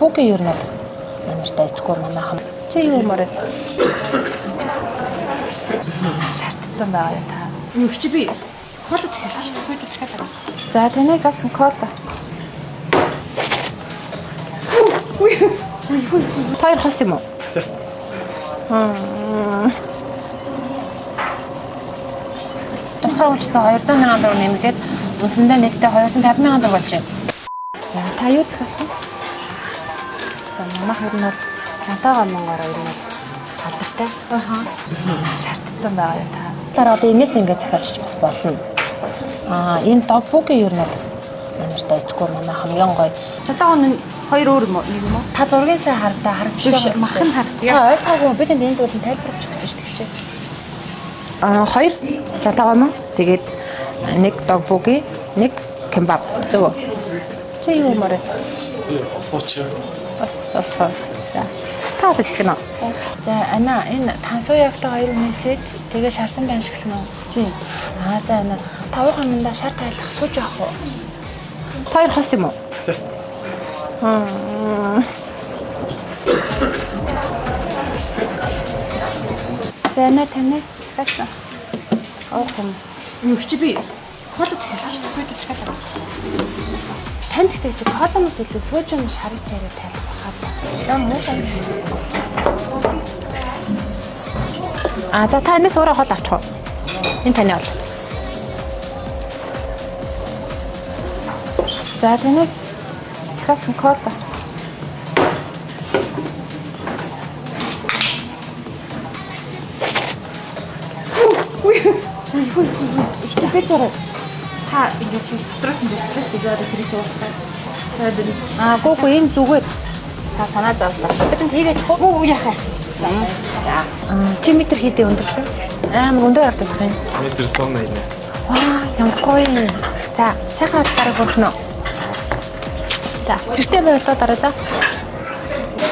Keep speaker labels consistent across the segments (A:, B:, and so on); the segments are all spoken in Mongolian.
A: Бүгийн ер нь бол ямар дайчгүй манай хам. Чи юу мөр шаардсан байгаа юм та.
B: Юу чи би колод хэлсэн чинь сууж үзэх гээд.
A: За таныг асан кола. Хоёр хос юм уу? Тухайн үечлээ 200,000 төгрөг нэмгээд үндсэндээ нэгтээ 250,000 төгрөг болж байна. За та юу захих вэ? За манай хоёр нь бол жантаагаа монгоор ер нь алдартай. Шаардсан байгаа юм та. Тэгэхээр одоо энэс ингээд захиалж бас болно. Энэ догбугийн ер нь бол ямар дайчгүй манай хамгийн гоё.
B: Жантаагаа нь хоёр өөр юм уу? Нэг юм уу?
A: Та зургийн сайн харагдаа харагдаж
B: мах нь харагдав.
A: Яа ойлгоогүй бид энд дуулан тайлбарлаж өгсөн шүү дээ. Хоёр жантаагаа мөн тэгээд нэг догбугийн нэг кембаб. Зөв. Чи юу мөр?
C: Офочоо.
A: Офочоо. За. Таас гисгэн үү? За ана энэ тансуу ягтай хоёр үнээсээ тэгээ шарсан байна шиг гисэн үү? Тийм. За ана 5 хоногда шар тайлах сууж явах уу? Хоёр хос юм уу?
C: Тийм.
A: За ана танай хасан. Оохом.
B: Юу чи би колод хэлсэн чинь сууж үзэх гээд.
A: Танд ихтэй чи колоноос илүү сууж байгаа шарыг чараа тайлах байхад. Яа муу тань. За та энэс өөрөө хол авчих уу? Энэ таны бол. За таныг захиалсан кола.
B: Их чи гэж яраа. Та ингээд дотроос нь дэрчлээ шүү дээ. Тэр чинь уустай.
A: Гүүгүй энэ зүгээр. Та санаа зовлоо. Бидэнд хийгээд
B: оо яхаа.
A: За. Чи метр хийдэ өндөр шүү. Амар өндөр харагдах юм.
C: Метр 180 нэ.
A: Ямар гоё. За, сайхан харахаар хүрнэ. За, гэртээ байлаа дараа за.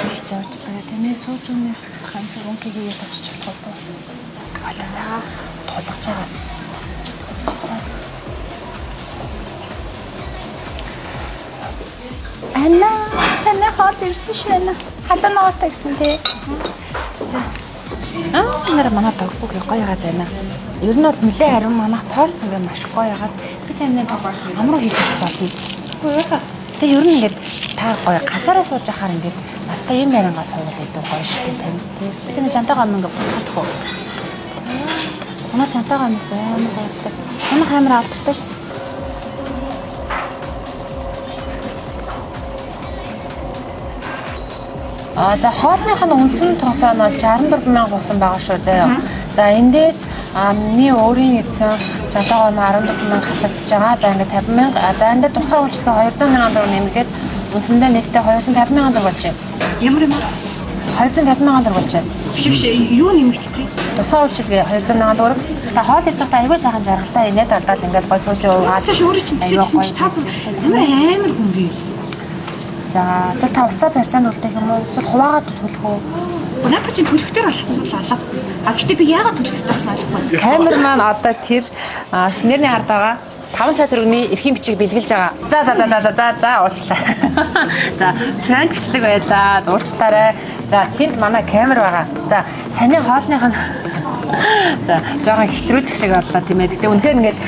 A: Их жавчлаа. Тэнээ сууж үнээс ганц өнкийг хийгээд авчих болов уу? Голосоо тулгаж байгаа. Анна, тэнэ хот ирсэн швэнэ. Халуунаатай гэсэн тий. За. Нэр манай догбуг гоё яагаад байна. Ер нь бол нэлээ харин манай порц ингээ маш гоё яагаад би таньд бас амруу хийж болно. Тэгээ ер нь ингээд та гоё газараа сууж ахаар ингээд надтай юм яриангаа суугаад байдаг гоё шүү дээ тань. Би таньд жантаагаа ингээ бодох уу. Манай жантаагаа юмс амар гоётой. Манай камер алдартай шүү. За хоолных нь үндсэн тофоо нь 64,000 болсон байгаа шүү заяа. За эндээс миний өөрийн эзэн жантаагаа 14,000 хасагдж байгаа. За ингээд 50,000. За энэ тухайн үйлчлэг 200,000 төгрөг нэмгээд үндсэндээ нэгтээ 250,000 төгрөг болж байна.
B: Ямар юм бэ?
A: 250,000 төгрөг болж байна.
B: Биш юу нэмэгдчихэ?
A: Тухайн үйлчлэг 200,000 төгрөг. Та хоол хийж байхдаа аягүй сайхан жаргалтай инээд алдаад ингээд гой сууж уугаад.
B: Ашиж өөрөө чинь тэсэлсэн чи та амар хүн бий.
A: За эсвэл та уцаа барьцаанд үлдэх юм уу? Эсвэл хуваагаад төлөх үү?
B: Надад чинь төлөхтөр болсон алга. Гэтэ би яагаад төлөхтэй болсон алгагүй.
A: Камер маань одоо тэр шинэрний ард байгаа 5 сая төгрөгийн эрхийн бичиг бэлгэлж байгаа. За уучлаа. За франк бичлэг байлаа. Уучлаарай. За тэнд манай камер байгаа. За саний хоолных нь за жоохон хэтрүүлчих шиг боллоо тийм ээ. Гэтэ үнэхээр ингээд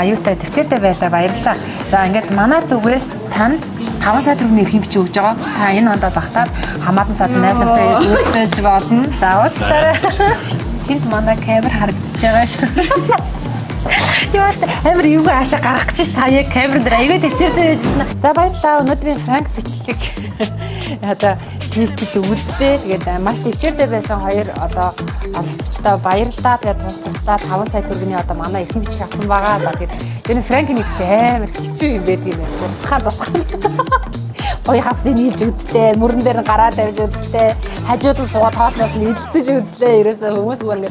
A: юутай төвчээртэй байлаа баярлалаа. За ингээд манай зүгээс танд 5 сая төгрөгийн эрхийн бичиг өгж байгаа. Та энэ хондоо багтаад хамаатан цаад найз нартай үйлчлүүлж болно. За уучлаарай. Тэнд манай камер харагдаж байгаа шүү. Яас амар юу аашаа гаргах гэж та яг камер дээр аягүй төвчээртэй байжсэн. За баярлалаа. Өнөөдрийн франк бичлэг одоо хийх гэж үзлээ. Тэгээд маш төвчээртэй байсан хоёр одоо олдогчтой баярлалаа. Тэгээд тусдаа 5 сая төгрөгийн одоо манай эрхэм бичиг авсан байгаа. Тэгээд энэ франкийн нэг чи амар хэцүү юм байдаг юм байна. Хаа засах. Ой хас нийлж үзлээ. Мөрөн дээр нь гараа тавьж үзлээ. Хажууд нь суугаад хоолноос нь эдэлцэж үзлээ. Ерөөсөө хүмүүс бүр ингэ.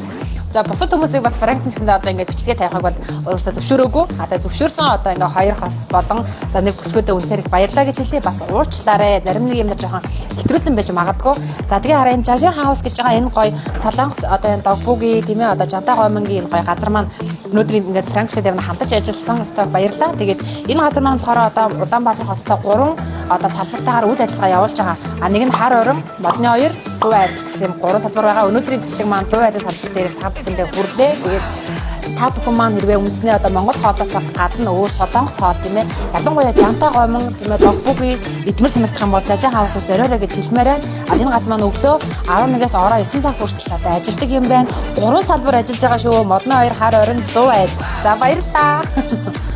A: За бусад хүмүүсийг бас франкцэн гэсэндээ одоо ингээд бичлэгээ тавихаг бол өөрөөсөө зөвшөөрөөгүй. Одоо зөвшөөрсөн одоо ингээ хоёр хос болон за нэг бүсгүүдээ үнэхээр их баярлаа гэж хэлье. Бас уучлаарай. Зарим нэг юм жоохон хэтрүүлсэн байж магадгүй. За тэгээ хараа энэ Жазир хаус гэж байгаа энэ гоё Солонгос одоо энэ догбугийн тийм ээ одоо Жантаа гомонгийн энэ гоё газар маань өнөөдөр ингээд франкчууд явна хамтарч ажилласан өстой баярлаа. Тэгээд энэ газар маань болохоор одоо Улаанбаатар хоттой 3 одоо салбартаагаар үйл ажиллагаа явуулж байгаа. А нэг нь хар орон, модны 2, 100 айл гэсэн 3 салбар байгаа. Өнөөдрийн бичлэг маань 100 айлын салбар дээрээс та бүхэндээ хүрлээ. Тэгээд та бүхэн маань хэрвээ үндэсний одоо Монгол хоолоос гадна өөр солонгос хоол тийм ээ ялангуяа жантай гомон тийм ээ догбуги эдмэр сонирхох юм бол жажаа хаваас зориорой гэж хэлмээр байна. А энэ газар маань өглөө 11-ээс ороо 9 цаг хүртэл одоо ажилтдаг юм байна. 3 салбар ажиллаж байгаа шүү. Модны 2, хар орон, 100 айл. За баярлалаа.